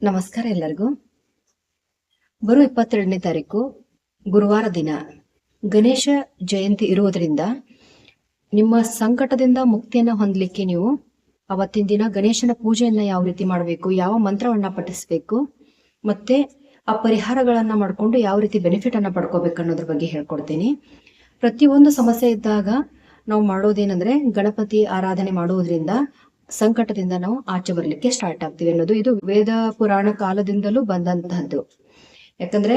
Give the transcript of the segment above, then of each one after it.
ನಮಸ್ಕಾರ ಎಲ್ಲರಿಗೂ. ಬರೋ 22ನೇ ತಾರೀಕು ಗುರುವಾರ ದಿನ ಗಣೇಶ ಜಯಂತಿ ಇರುವುದರಿಂದ ನಿಮ್ಮ ಸಂಕಟದಿಂದ ಮುಕ್ತಿಯನ್ನ ಹೊಂದಲಿಕ್ಕೆ ನೀವು ಅವತ್ತಿನ ದಿನ ಗಣೇಶನ ಪೂಜೆಯನ್ನ ಯಾವ ರೀತಿ ಮಾಡಬೇಕು, ಯಾವ ಮಂತ್ರವನ್ನ ಪಠಿಸಬೇಕು, ಮತ್ತೆ ಆ ಪರಿಹಾರಗಳನ್ನ ಮಾಡಿಕೊಂಡು ಯಾವ ರೀತಿ ಬೆನಿಫಿಟ್ ಅನ್ನ ಪಡ್ಕೋಬೇಕು ಅನ್ನೋದ್ರ ಬಗ್ಗೆ ಹೇಳ್ಕೊಡ್ತೀನಿ. ಪ್ರತಿಯೊಂದು ಸಮಸ್ಯೆ ಇದ್ದಾಗ ನಾವು ಮಾಡೋದೇನಂದ್ರೆ ಗಣಪತಿ ಆರಾಧನೆ ಮಾಡುವುದರಿಂದ ಸಂಕಟದಿಂದ ನಾವು ಆಚೆ ಬರ್ಲಿಕ್ಕೆ ಸ್ಟಾರ್ಟ್ ಆಗ್ತೀವಿ ಅನ್ನೋದು ಇದು ವೇದ ಪುರಾಣ ಕಾಲದಿಂದಲೂ ಬಂದಂತಹದ್ದು. ಯಾಕಂದ್ರೆ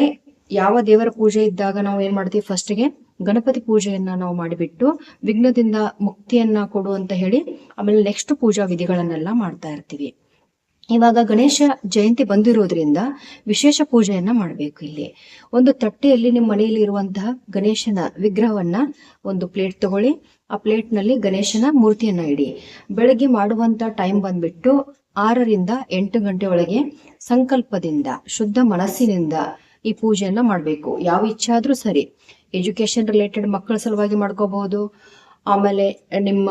ಯಾವ ದೇವರ ಪೂಜೆ ಇದ್ದಾಗ ನಾವು ಏನ್ ಮಾಡ್ತೀವಿ, ಫಸ್ಟ್ಗೆ ಗಣಪತಿ ಪೂಜೆಯನ್ನ ನಾವು ಮಾಡಿಬಿಟ್ಟು ವಿಘ್ನದಿಂದ ಮುಕ್ತಿಯನ್ನ ಕೊಡು ಅಂತ ಹೇಳಿ ಆಮೇಲೆ ನೆಕ್ಸ್ಟ್ ಪೂಜಾ ವಿಧಿಗಳನ್ನೆಲ್ಲ ಮಾಡ್ತಾ ಇರ್ತೀವಿ. ಇವಾಗ ಗಣೇಶ ಜಯಂತಿ ಬಂದಿರೋದ್ರಿಂದ ವಿಶೇಷ ಪೂಜೆಯನ್ನ ಮಾಡಬೇಕು. ಇಲ್ಲಿ ಒಂದು ತಟ್ಟೆಯಲ್ಲಿ ನಿಮ್ಮ ಮನೆಯಲ್ಲಿ ಇರುವಂತಹ ಗಣೇಶನ ವಿಗ್ರಹವನ್ನ ಒಂದು ಪ್ಲೇಟ್ ತಗೊಳ್ಳಿ. ಆ ಪ್ಲೇಟ್ ನಲ್ಲಿ ಗಣೇಶನ ಮೂರ್ತಿಯನ್ನ ಇಡಿ. ಬೆಳಗ್ಗೆ ಮಾಡುವಂತ ಟೈಮ್ ಬಂದ್ಬಿಟ್ಟು 6ರಿಂದ 8 ಗಂಟೆ ಒಳಗೆ ಸಂಕಲ್ಪದಿಂದ ಶುದ್ಧ ಮನಸ್ಸಿನಿಂದ ಈ ಪೂಜೆಯನ್ನ ಮಾಡಬೇಕು. ಯಾವ ಇಚ್ಛೆ ಆದ್ರೂ ಸರಿ, ಎಜುಕೇಶನ್ ರಿಲೇಟೆಡ್ ಮಕ್ಕಳ ಸಲುವಾಗಿ ಮಾಡ್ಕೋಬಹುದು, ಆಮೇಲೆ ನಿಮ್ಮ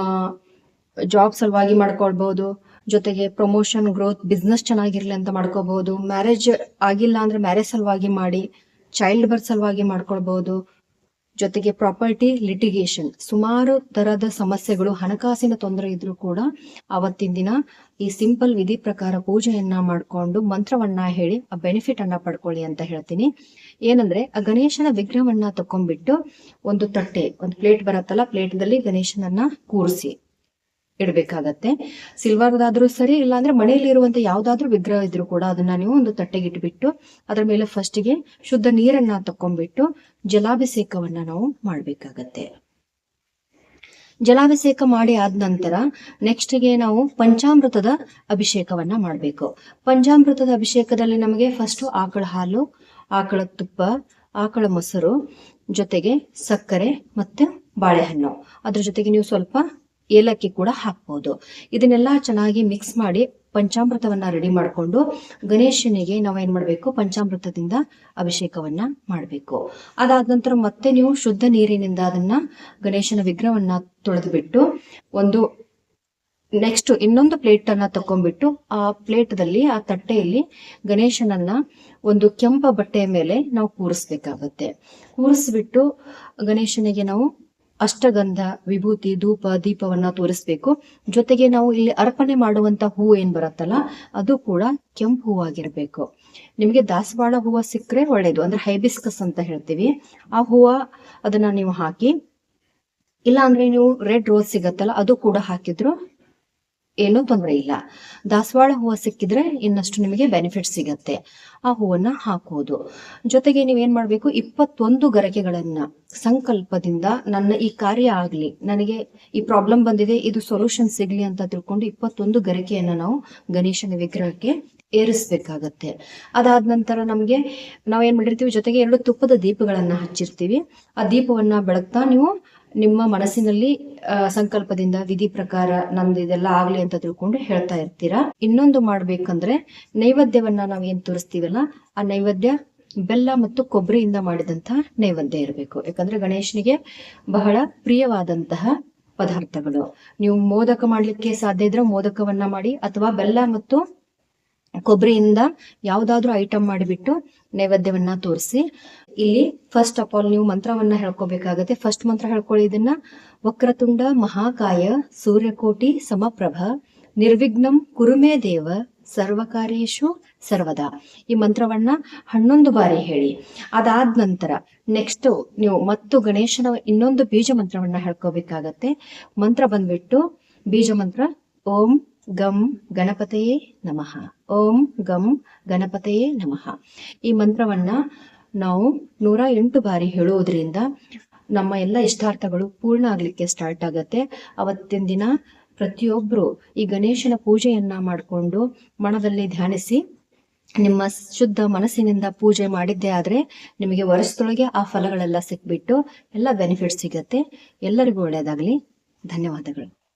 ಜಾಬ್ ಸಲುವಾಗಿ ಮಾಡ್ಕೊಳ್ಬಹುದು, ಜೊತೆಗೆ ಪ್ರಮೋಷನ್ ಗ್ರೋತ್ ಬಿಸ್ನೆಸ್ ಚೆನ್ನಾಗಿರ್ಲಿ ಅಂತ ಮಾಡ್ಕೋಬಹುದು, ಮ್ಯಾರೇಜ್ ಆಗಿಲ್ಲ ಅಂದ್ರೆ ಮ್ಯಾರೇಜ್ ಸಲುವಾಗಿ ಮಾಡಿ, ಚೈಲ್ಡ್ ಬರ್ತ್ ಸಲುವಾಗಿ ಮಾಡ್ಕೊಳ್ಬಹುದು, ಜೊತೆಗೆ ಪ್ರಾಪರ್ಟಿ ಲಿಟಿಗೇಷನ್ ಸುಮಾರು ತರದ ಸಮಸ್ಯೆಗಳು, ಹಣಕಾಸಿನ ತೊಂದರೆ ಇದ್ರೂ ಕೂಡ ಅವತ್ತಿನ ದಿನ ಈ ಸಿಂಪಲ್ ವಿಧಿ ಪ್ರಕಾರ ಪೂಜೆಯನ್ನ ಮಾಡ್ಕೊಂಡು ಮಂತ್ರವನ್ನ ಹೇಳಿ ಆ ಬೆನಿಫಿಟ್ ಅನ್ನ ಪಡ್ಕೊಳ್ಳಿ ಅಂತ ಹೇಳ್ತೀನಿ. ಏನಂದ್ರೆ ಆ ಗಣೇಶನ ವಿಗ್ರಹವನ್ನ ತಕೊಂಡ್ಬಿಟ್ಟು ಒಂದು ತಟ್ಟೆ, ಒಂದು ಪ್ಲೇಟ್ ಬರತ್ತಲ್ಲ, ಪ್ಲೇಟ್ದಲ್ಲಿ ಗಣೇಶನನ್ನ ಕೂರಿಸಿ ಇಡ್ಬೇಕಾಗತ್ತೆ. ಸಿಲ್ವರ್ದಾದ್ರೂ ಸರಿ, ಇಲ್ಲಾಂದ್ರೆ ಮನೆಯಲ್ಲಿ ಇರುವಂತ ಯಾವ್ದಾದ್ರು ವಿಗ್ರಹ ಇದ್ರೂ ಕೂಡ ಅದನ್ನ ನೀವು ಒಂದು ತಟ್ಟೆಗೆ ಇಟ್ಬಿಟ್ಟು ಅದ್ರ ಮೇಲೆ ಫಸ್ಟ್ಗೆ ಶುದ್ಧ ನೀರನ್ನ ತಕೊಂಡ್ಬಿಟ್ಟು ಜಲಾಭಿಷೇಕವನ್ನ ನಾವು ಮಾಡ್ಬೇಕಾಗತ್ತೆ. ಜಲಾಭಿಷೇಕ ಮಾಡಿ ಆದ ನಂತರ ನೆಕ್ಸ್ಟ್ಗೆ ನಾವು ಪಂಚಾಮೃತದ ಅಭಿಷೇಕವನ್ನ ಮಾಡ್ಬೇಕು. ಪಂಚಾಮೃತದ ಅಭಿಷೇಕದಲ್ಲಿ ನಮಗೆ ಫಸ್ಟ್ ಆಕಳ ಹಾಲು, ಆಕಳ ತುಪ್ಪ, ಆಕಳ ಮೊಸರು, ಜೊತೆಗೆ ಸಕ್ಕರೆ ಮತ್ತು ಬಾಳೆಹಣ್ಣು, ಅದ್ರ ಜೊತೆಗೆ ನೀವು ಸ್ವಲ್ಪ ಏಲಕ್ಕಿ ಕೂಡ ಹಾಕ್ಬಹುದು. ಇದನ್ನೆಲ್ಲ ಚೆನ್ನಾಗಿ ಮಿಕ್ಸ್ ಮಾಡಿ ಪಂಚಾಮೃತವನ್ನ ರೆಡಿ ಮಾಡಿಕೊಂಡು ಗಣೇಶನಿಗೆ ನಾವೇನ್ ಮಾಡ್ಬೇಕು, ಪಂಚಾಮೃತದಿಂದ ಅಭಿಷೇಕವನ್ನ ಮಾಡಬೇಕು. ಅದಾದ ನಂತರ ಮತ್ತೆ ನೀವು ಶುದ್ಧ ನೀರಿನಿಂದ ಅದನ್ನ ಗಣೇಶನ ವಿಗ್ರಹವನ್ನ ತೊಳೆದ್ಬಿಟ್ಟು ಒಂದು ನೆಕ್ಸ್ಟ್ ಇನ್ನೊಂದು ಪ್ಲೇಟ್ ಅನ್ನ ತಕೊಂಡ್ಬಿಟ್ಟು ಆ ಪ್ಲೇಟ್ದಲ್ಲಿ, ಆ ತಟ್ಟೆಯಲ್ಲಿ ಗಣೇಶನನ್ನ ಒಂದು ಕೆಂಪ ಬಟ್ಟೆಯ ಮೇಲೆ ನಾವು ಕೂರಿಸ್ಬೇಕಾಗತ್ತೆ. ಕೂರಿಸ್ಬಿಟ್ಟು ಗಣೇಶನಿಗೆ ನಾವು ಅಷ್ಟಗಂಧ, ವಿಭೂತಿ, ಧೂಪ, ದೀಪವನ್ನ ತೋರಿಸ್ಬೇಕು. ಜೊತೆಗೆ ನಾವು ಇಲ್ಲಿ ಅರ್ಪಣೆ ಮಾಡುವಂತ ಹೂವು ಏನ್ ಬರುತ್ತಲ್ಲ ಅದು ಕೂಡ ಕೆಂಪು ಹೂವಾಗಿರ್ಬೇಕು. ನಿಮಗೆ ದಾಸವಾಳ ಹೂವ ಸಿಕ್ಕರೆ ಒಳ್ಳೇದು, ಅಂದ್ರೆ ಹೈಬಿಸ್ಕಸ್ ಅಂತ ಹೇಳ್ತೀವಿ. ಆ ಹೂವ ಅದನ್ನ ನೀವು ಹಾಕಿ, ಇಲ್ಲ ಅಂದ್ರೆ ನೀವು ರೆಡ್ ರೋಸ್ ಸಿಗತ್ತಲ್ಲ ಅದು ಕೂಡ ಹಾಕಿದ್ರು ಏನೂ ತೊಂದರೆ ಇಲ್ಲ. ದಾಸವಾಳ ಹೂವು ಸಿಕ್ಕಿದ್ರೆ ಇನ್ನಷ್ಟು ನಿಮಗೆ ಬೆನಿಫಿಟ್ ಸಿಗತ್ತೆ. ಆ ಹೂವನ್ನ ಹಾಕುವುದು. ಜೊತೆಗೆ ನೀವೇನ್ ಮಾಡ್ಬೇಕು, 21 ಗರಕೆಗಳನ್ನ ಸಂಕಲ್ಪದಿಂದ ನನ್ನ ಈ ಕಾರ್ಯ ಆಗ್ಲಿ, ನನಗೆ ಈ ಪ್ರಾಬ್ಲಮ್ ಬಂದಿದೆ, ಇದು ಸೊಲ್ಯೂಷನ್ ಸಿಗ್ಲಿ ಅಂತ ತಿಳ್ಕೊಂಡು 21 ಗರಕೆಯನ್ನ ನಾವು ಗಣೇಶನ ವಿಗ್ರಹಕ್ಕೆ ಏರಿಸ್ಬೇಕಾಗತ್ತೆ. ಅದಾದ ನಂತರ ನಮ್ಗೆ ನಾವೇನ್ ಮಾಡಿರ್ತೀವಿ, ಜೊತೆಗೆ 2 ತುಪ್ಪದ ದೀಪಗಳನ್ನ ಹಚ್ಚಿರ್ತೀವಿ. ಆ ದೀಪವನ್ನ ಬೆಳಗ್ತಾ ನೀವು ನಿಮ್ಮ ಮನಸ್ಸಿನಲ್ಲಿ ಸಂಕಲ್ಪದಿಂದ ವಿಧಿ ಪ್ರಕಾರ ನಂದು ಇದೆಲ್ಲ ಆಗ್ಲಿ ಅಂತ ತಿಳ್ಕೊಂಡು ಹೇಳ್ತಾ ಇರ್ತೀರಾ. ಇನ್ನೊಂದು ಮಾಡ್ಬೇಕಂದ್ರೆ ನೈವೇದ್ಯವನ್ನ ನಾವೇನ್ ತೋರಿಸ್ತೀವಲ್ಲ, ಆ ನೈವೇದ್ಯ ಬೆಲ್ಲ ಮತ್ತು ಕೊಬ್ಬರಿಯಿಂದ ಮಾಡಿದಂತಹ ನೈವೇದ್ಯ ಇರಬೇಕು. ಯಾಕಂದ್ರೆ ಗಣೇಶನಿಗೆ ಬಹಳ ಪ್ರಿಯವಾದಂತಹ ಪದಾರ್ಥಗಳು. ನೀವು ಮೋದಕ ಮಾಡ್ಲಿಕ್ಕೆ ಸಾಧ್ಯ ಇದ್ರೆ ಮೋದಕವನ್ನ ಮಾಡಿ, ಅಥವಾ ಬೆಲ್ಲ ಮತ್ತು ಕೊಬ್ಬರಿಯಿಂದ ಯಾವ್ದಾದ್ರು ಐಟಮ್ ಮಾಡಿಬಿಟ್ಟು ನೈವೇದ್ಯವನ್ನ ತೋರಿಸಿ. ಇಲ್ಲಿ ಫಸ್ಟ್ ಆಫ್ ಆಲ್ ನೀವು ಮಂತ್ರವನ್ನ ಹೇಳ್ಕೋಬೇಕಾಗತ್ತೆ. ಫಸ್ಟ್ ಮಂತ್ರ ಹೇಳ್ಕೊಳ್ಳಿ ಇದನ್ನ: ವಕ್ರತುಂಡ ಮಹಾಕಾಯ ಸೂರ್ಯಕೋಟಿ ಸಮಪ್ರಭ ನಿರ್ವಿಘ್ನಂ ಕುರುಮೇ ದೇವ ಸರ್ವಕಾರ್ಯೇಷು ಸರ್ವದಾ. ಈ ಮಂತ್ರವನ್ನ 11 ಬಾರಿ ಹೇಳಿ. ಅದಾದ ನಂತರ ನೆಕ್ಸ್ಟ್ ನೀವು ಮತ್ತು ಗಣೇಶನ ಇನ್ನೊಂದು ಬೀಜ ಮಂತ್ರವನ್ನ ಹೇಳ್ಕೋಬೇಕಾಗತ್ತೆ. ಮಂತ್ರ ಬಂದ್ಬಿಟ್ಟು ಬೀಜ ಮಂತ್ರ ಓಂ ಗಂ ಗಣಪತಯೇ ನಮಃ, ಓಂ ಗಂ ಗಣಪತಯೇ ನಮಃ. ಈ ಮಂತ್ರವನ್ನ ನಾವು 108 ಬಾರಿ ಹೇಳುವುದರಿಂದ ನಮ್ಮ ಎಲ್ಲ ಇಷ್ಟಾರ್ಥಗಳು ಪೂರ್ಣ ಆಗ್ಲಿಕ್ಕೆ ಸ್ಟಾರ್ಟ್ ಆಗತ್ತೆ. ಅವತ್ತಿನ ದಿನ ಪ್ರತಿಯೊಬ್ರು ಈ ಗಣೇಶನ ಪೂಜೆಯನ್ನ ಮಾಡಿಕೊಂಡು ಮನದಲ್ಲಿ ಧ್ಯಾನಿಸಿ ನಿಮ್ಮ ಶುದ್ಧ ಮನಸ್ಸಿನಿಂದ ಪೂಜೆ ಮಾಡಿದ್ದೇ ಆದ್ರೆ ನಿಮಗೆ ವರ್ಷದೊಳಗೆ ಆ ಫಲಗಳೆಲ್ಲ ಸಿಕ್ಬಿಟ್ಟು ಎಲ್ಲ ಬೆನಿಫಿಟ್ ಸಿಗತ್ತೆ. ಎಲ್ಲರಿಗೂ ಒಳ್ಳೆಯದಾಗ್ಲಿ. ಧನ್ಯವಾದಗಳು.